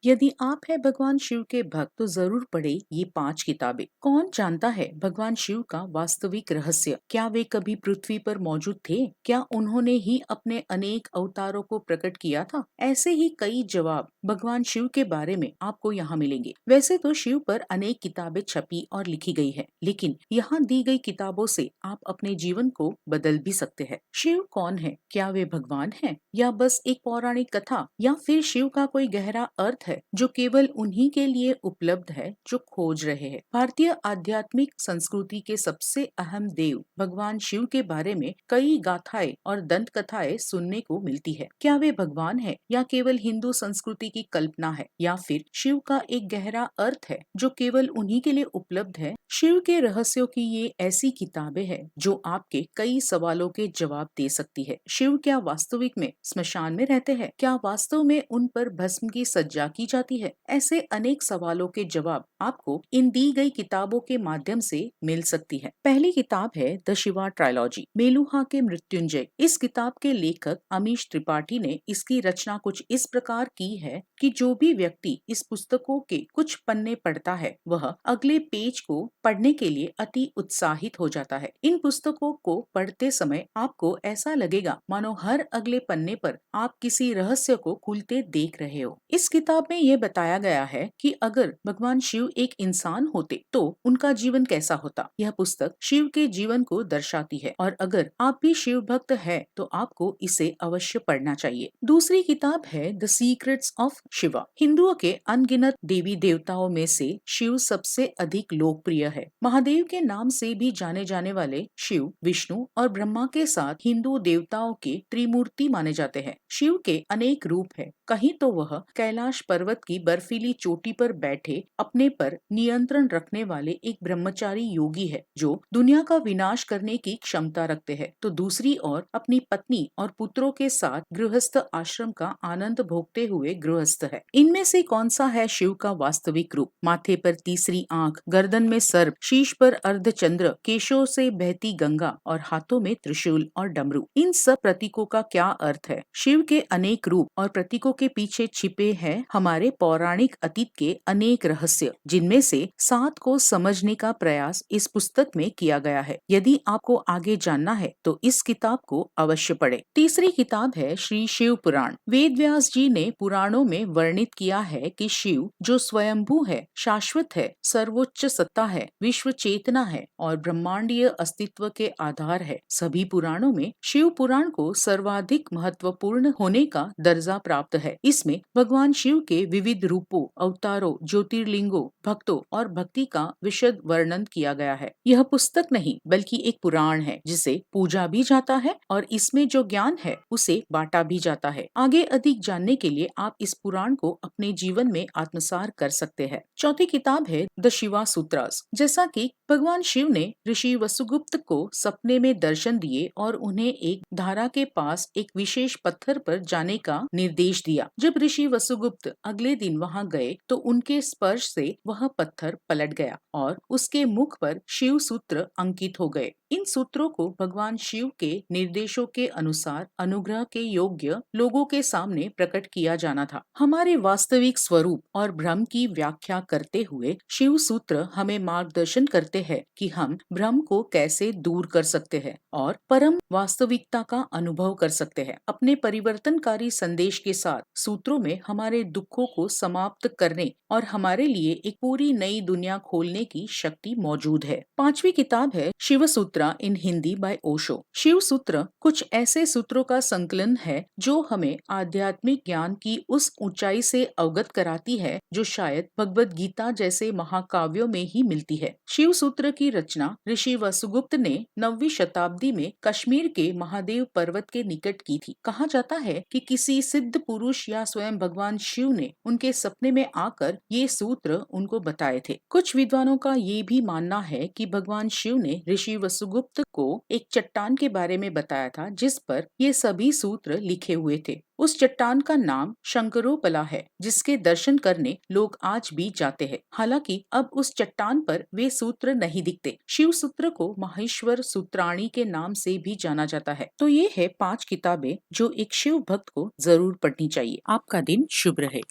यदि आप है भगवान शिव के भक्त तो जरूर पढ़े ये 5 किताबें। कौन जानता है भगवान शिव का वास्तविक रहस्य? क्या वे कभी पृथ्वी पर मौजूद थे? क्या उन्होंने ही अपने अनेक अवतारों को प्रकट किया था? ऐसे ही कई जवाब भगवान शिव के बारे में आपको यहाँ मिलेंगे। वैसे तो शिव पर अनेक किताबें छपी और लिखी गई है, लेकिन यहाँ दी गई किताबों से आप अपने जीवन को बदल भी सकते हैं। शिव कौन है? क्या वे भगवान हैं या बस एक पौराणिक कथा, या फिर शिव का कोई गहरा अर्थ है जो केवल उन्हीं के लिए उपलब्ध है जो खोज रहे हैं? भारतीय आध्यात्मिक संस्कृति के सबसे अहम देव भगवान शिव के बारे में कई गाथाएं और दंत कथाएं सुनने को मिलती है। क्या वे भगवान है या केवल हिंदू संस्कृति की कल्पना है, या फिर शिव का एक गहरा अर्थ है जो केवल उन्हीं के लिए उपलब्ध है? शिव के रहस्यों की ये ऐसी किताबें हैं जो आपके कई सवालों के जवाब दे सकती है। शिव क्या वास्तविक में स्मशान में रहते हैं? क्या वास्तव में उन पर भस्म की सज्जा की जाती है? ऐसे अनेक सवालों के जवाब आपको इन दी गई किताबों के माध्यम से मिल सकती है। पहली किताब है द शिवा ट्रायलॉजी, मेलुहा के मृत्युंजय। इस किताब के लेखक अमीश त्रिपाठी ने इसकी रचना कुछ इस प्रकार की है कि जो भी व्यक्ति इस पुस्तकों के कुछ पन्ने पढ़ता है वह अगले पेज को पढ़ने के लिए अति उत्साहित हो जाता है। इन पुस्तकों को पढ़ते समय आपको ऐसा लगेगा मानो हर अगले पन्ने पर आप किसी रहस्य को खुलते देख रहे हो। इस किताब में यह बताया गया है कि अगर भगवान शिव एक इंसान होते तो उनका जीवन कैसा होता। यह पुस्तक शिव के जीवन को दर्शाती है और अगर आप भी शिव भक्त है तो आपको इसे अवश्य पढ़ना चाहिए। दूसरी किताब है द सीक्रेट्स ऑफ शिवा। हिंदुओं के अनगिनत देवी देवताओं में से शिव सबसे अधिक लोकप्रिय है। महादेव के नाम से भी जाने जाने वाले शिव विष्णु और ब्रह्मा के साथ हिंदू देवताओं के त्रिमूर्ति माने जाते हैं। शिव के अनेक रूप है। कहीं तो वह कैलाश पर्वत की बर्फीली चोटी पर बैठे अपने पर नियंत्रण रखने वाले एक ब्रह्मचारी योगी है जो दुनिया का विनाश करने की क्षमता रखते हैं, तो दूसरी ओर अपनी पत्नी और पुत्रों के साथ गृहस्थ आश्रम का आनंद भोगते हुए गृहस्थ है। इनमें से कौन सा है शिव का वास्तविक रूप? माथे पर तीसरी आंख, गर्दन में सर्प, शीश पर अर्धचंद्र, केशों से बहती गंगा और हाथों में त्रिशूल और डमरू। इन सब प्रतीकों का क्या अर्थ है? शिव के अनेक रूप और प्रतीकों के पीछे छिपे हैं हमारे पौराणिक अतीत के अनेक रहस्य, जिनमें से 7 को समझने का प्रयास इस पुस्तक में किया गया है। यदि आपको आगे जानना है तो इस किताब को अवश्य पढ़ें। तीसरी किताब है श्री शिव पुराण। वेद व्यास जी ने पुराणों में वर्णित किया है कि शिव जो स्वयंभू है, शाश्वत है, सर्वोच्च सत्ता है, विश्व चेतना है और ब्रह्मांडीय अस्तित्व के आधार है। सभी पुराणों में शिव पुराण को सर्वाधिक महत्वपूर्ण होने का दर्जा प्राप्त है। इसमें भगवान शिव के विविध रूपों, अवतारों, ज्योतिर्लिंगों, भक्तों और भक्ति का विशद वर्णन किया गया है। यह पुस्तक नहीं बल्कि एक पुराण है जिसे पूजा भी जाता है और इसमें जो ज्ञान है उसे बांटा भी जाता है। आगे अधिक जानने के लिए आप इस पुराण को अपने जीवन में आत्मसात कर सकते हैं। चौथी किताब है द शिवा सूत्रास। जैसा कि भगवान शिव ने ऋषि वसुगुप्त को सपने में दर्शन दिए और उन्हें एक धारा के पास एक विशेष पत्थर पर जाने का निर्देश दिया। जब ऋषि वसुगुप्त अगले दिन वहां गए तो उनके स्पर्श से वह पत्थर पलट गया और उसके मुख पर शिव सूत्र अंकित हो गए। इन सूत्रों को भगवान शिव के निर्देशों के अनुसार अनुग्रह के योग्य लोगों के सामने प्रकट किया जाना था। हमारे वास्तविक स्वरूप और भ्रम की व्याख्या करते हुए शिव सूत्र हमें मार्गदर्शन करते हैं कि हम भ्रम को कैसे दूर कर सकते हैं और परम वास्तविकता का अनुभव कर सकते हैं। अपने परिवर्तनकारी संदेश के साथ सूत्रों में हमारे दुखों को समाप्त करने और हमारे लिए एक पूरी नई दुनिया खोलने की शक्ति मौजूद है। पांचवी किताब है शिव सूत्रा इन हिंदी बाय ओशो। शिव सूत्र कुछ ऐसे सूत्रों का संकलन है जो हमें आध्यात्मिक ज्ञान की उस ऊंचाई से अवगत कराती है जो शायद भगवत गीता जैसे महाकाव्यों में ही मिलती है। शिव सूत्र की रचना ऋषि वसुगुप्त ने 9वीं शताब्दी में कश्मीर के महादेव पर्वत के निकट की थी। कहा जाता है कि किसी सिद्ध पुरुष या स्वयं भगवान शिव ने उनके सपने में आकर ये सूत्र उनको बताए थे। कुछ विद्वानों का ये भी मानना है कि भगवान शिव ने ऋषि वसुगुप्त को एक चट्टान के बारे में बताया था जिस पर ये सभी सूत्र लिखे हुए थे। उस चट्टान का नाम शंकरोपला है जिसके दर्शन करने लोग आज भी जाते हैं। हालांकि अब उस चट्टान पर वे सूत्र नहीं दिखते। शिव सूत्र को माहेश्वर सूत्राणी के नाम से भी जाना जाता है। तो ये है 5 किताबें जो एक शिव भक्त को जरूर पढ़नी चाहिए। आपका दिन शुभ रहे।